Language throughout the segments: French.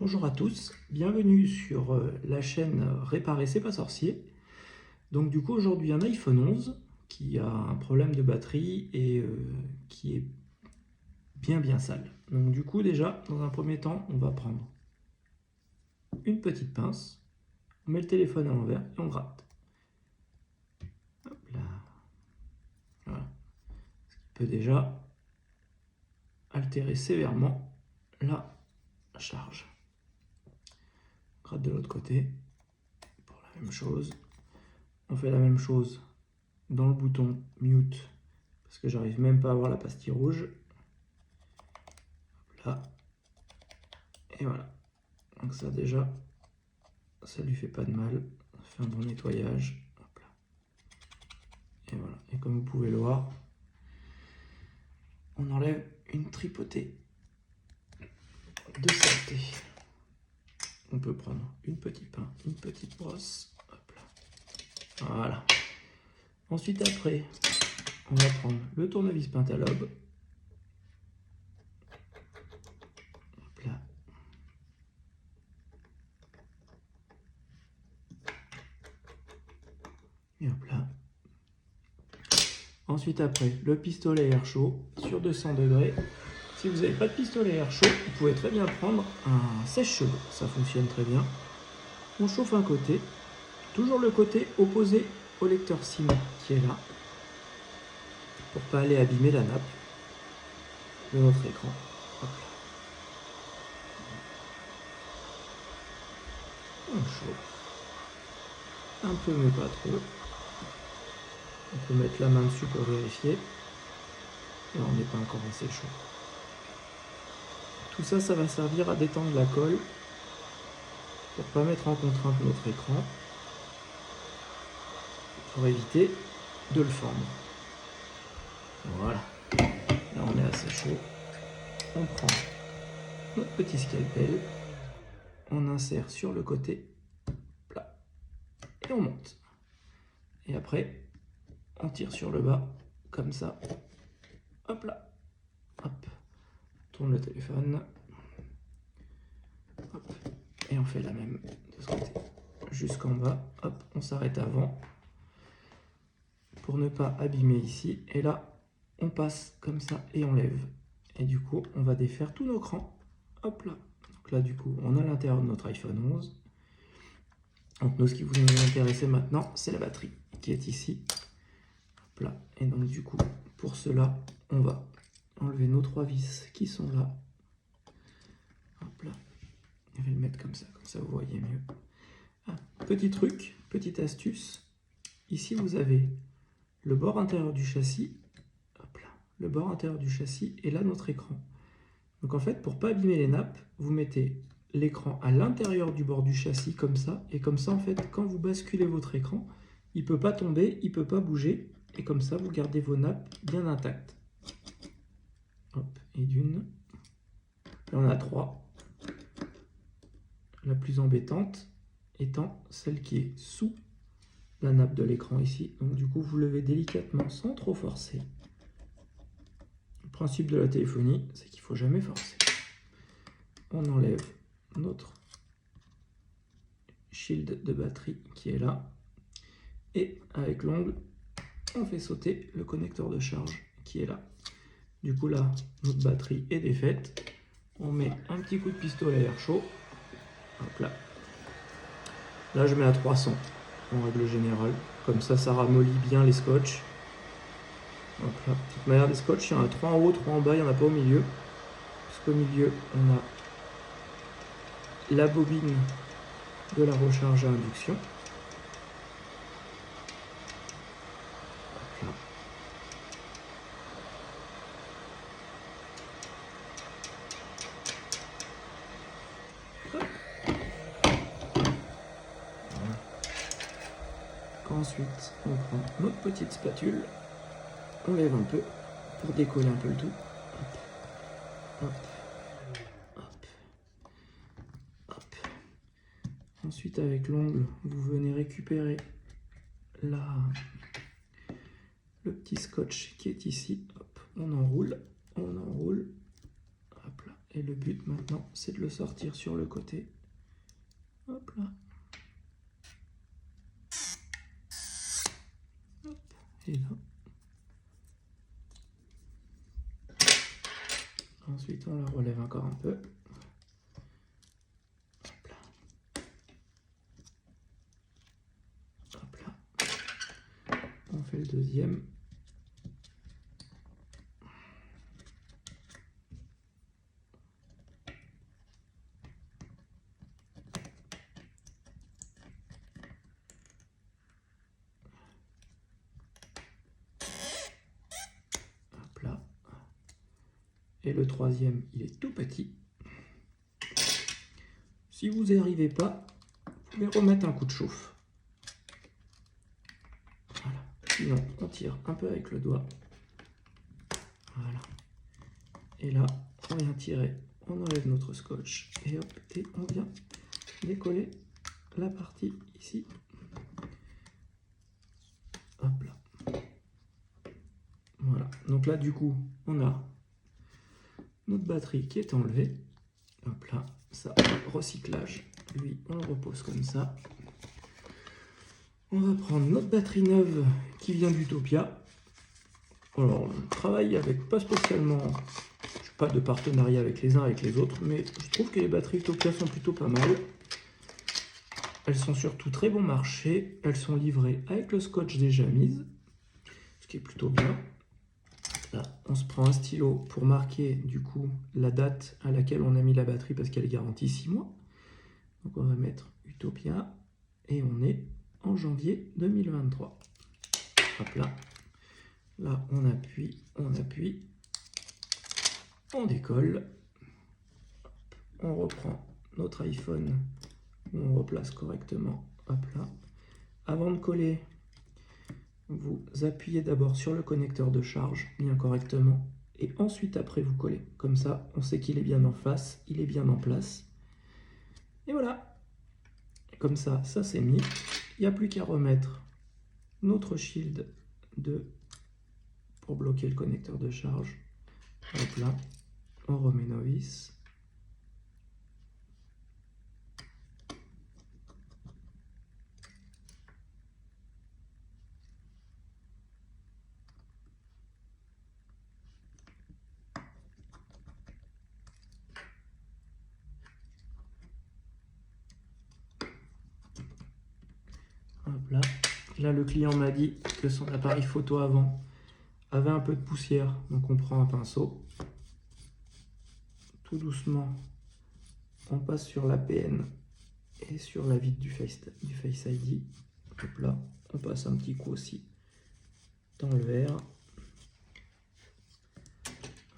Bonjour à tous, bienvenue sur la chaîne Réparer c'est pas sorcier. Donc du coup aujourd'hui un iPhone 11 qui a un problème de batterie et qui est bien sale. Donc du coup déjà dans un premier temps on va prendre une petite pince, on met le téléphone à l'envers et on gratte. Hop là. Voilà. Ce qui peut déjà altérer sévèrement la charge. On gratte de l'autre côté pour la même chose. On fait la même chose dans le bouton mute parce que j'arrive même pas à voir la pastille rouge. Hop là. Et voilà. Donc ça déjà, ça lui fait pas de mal. On fait un bon nettoyage. Hop là. Et voilà. Et comme vous pouvez le voir, on enlève une tripotée de saleté. On peut prendre une petite pince, une petite brosse. Hop là. Voilà. Ensuite après, on va prendre le tournevis pentalobe. Hop là. Et hop là. Ensuite après, le pistolet air chaud sur 200 degrés. Si vous n'avez pas de pistolet air chaud, vous pouvez très bien prendre un sèche-cheveux. Ça fonctionne très bien. On chauffe un côté, toujours le côté opposé au lecteur SIM qui est là, pour ne pas aller abîmer la nappe de notre écran. Hop là. On chauffe. Un peu mais pas trop. On peut mettre la main dessus pour vérifier. Là on n'est pas encore assez chaud. Tout ça, ça va servir à détendre la colle pour ne pas mettre en contrainte notre écran, pour éviter de le fendre. Voilà. Là on est assez chaud. On prend notre petit scalpel, on insère sur le côté plat et on monte. Et après, on tire sur le bas comme ça. Hop là. Hop. On tourne le téléphone. Hop. Et on fait la même de ce côté. Jusqu'en bas. Hop. On s'arrête avant pour ne pas abîmer ici. Et là, on passe comme ça et on lève. Et du coup, on va défaire tous nos crans. Hop là. Donc là, du coup, on a l'intérieur de notre iPhone 11. Donc nous, ce qui vous intéresse maintenant, c'est la batterie qui est ici. Hop là. Et donc du coup, pour cela, on va enlever nos 3 vis qui sont là. Hop là. Je vais le mettre comme ça vous voyez mieux. Ah, petit truc, petite astuce. Ici, vous avez le bord intérieur du châssis. Hop là. Le bord intérieur du châssis et là, notre écran. Donc en fait, pour ne pas abîmer les nappes, vous mettez l'écran à l'intérieur du bord du châssis comme ça. Et comme ça, en fait, quand vous basculez votre écran, il ne peut pas tomber, il ne peut pas bouger. Et comme ça, vous gardez vos nappes bien intactes. Hop, et d'une. Là, on a 3. La plus embêtante étant celle qui est sous la nappe de l'écran ici. Donc du coup, vous levez délicatement sans trop forcer. Le principe de la téléphonie, c'est qu'il ne faut jamais forcer. On enlève notre shield de batterie qui est là. Et avec l'ongle, on fait sauter le connecteur de charge qui est là. Du coup là, notre batterie est défaite. On met un petit coup de pistolet à air chaud. Hop là. Là je mets à 300 en règle générale. Comme ça, ça ramollit bien les scotch. Hop là. De toute manière, des scotch, il y en a 3 en haut, 3 en bas, il n'y en a pas au milieu. Puisqu'au milieu, on a la bobine de la recharge à induction. Hop là. Ensuite, on prend notre petite spatule, on lève un peu pour décoller un peu le tout. Hop, hop, hop, hop. Ensuite, avec l'ongle, vous venez récupérer le petit scotch qui est ici. Hop, on enroule, hop là, Et le but maintenant, c'est de le sortir sur le côté. Hop là. Hop. Et là. Ensuite, on la relève encore un peu. Hop là. Hop là. On fait le deuxième. Et le troisième, il est tout petit. Si vous n'y arrivez pas, vous pouvez remettre un coup de chauffe. Voilà. Sinon, on tire un peu avec le doigt. Voilà. Et là, on vient tirer, on enlève notre scotch. Et hop, et on vient décoller la partie ici. Hop là. Voilà. Donc là, du coup, on a notre batterie qui est enlevée. Hop là, ça, recyclage. Lui, on le repose comme ça. On va prendre notre batterie neuve qui vient d'Utopia. Alors, on travaille avec pas spécialement, je n'ai pas de partenariat avec les uns avec les autres, mais je trouve que les batteries Utopia sont plutôt pas mal. Elles sont surtout très bon marché. Elles sont livrées avec le scotch déjà mis, ce qui est plutôt bien. Là, on se prend un stylo pour marquer du coup la date à laquelle on a mis la batterie parce qu'elle est garantie 6 mois. Donc on va mettre Utopia et on est en janvier 2023. Hop là. Là on appuie, on décolle. On reprend notre iPhone, on replace correctement. Hop là. Avant de coller, vous appuyez d'abord sur le connecteur de charge bien correctement et ensuite après vous collez. Comme ça, on sait qu'il est bien en face, il est bien en place. Et voilà. Comme ça, ça c'est mis. Il n'y a plus qu'à remettre notre shield pour bloquer le connecteur de charge. Hop là, on remet nos vis. Hop là. Là, le client m'a dit que son appareil photo avant avait un peu de poussière. Donc, on prend un pinceau. Tout doucement, on passe sur l'APN et sur la vitre du Face ID. Hop là, on passe un petit coup aussi dans le verre.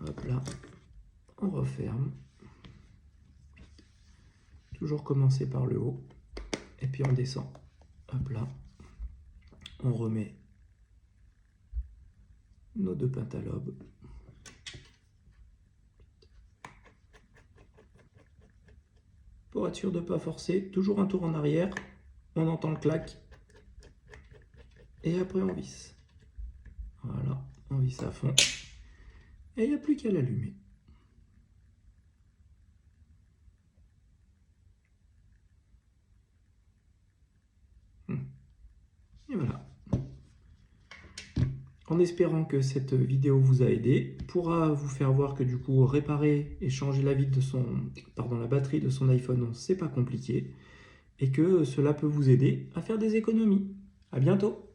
Hop là, on referme. Toujours commencer par le haut. Et puis on descend. Hop là. On remet nos deux pentalobes. Pour être sûr de ne pas forcer, toujours un tour en arrière. On entend le clac. Et après on visse. Voilà, on visse à fond. Et il n'y a plus qu'à l'allumer. Et voilà. En espérant que cette vidéo vous a aidé, pourra vous faire voir que du coup réparer et changer la vitre de la batterie de son iPhone, c'est pas compliqué et que cela peut vous aider à faire des économies. À bientôt.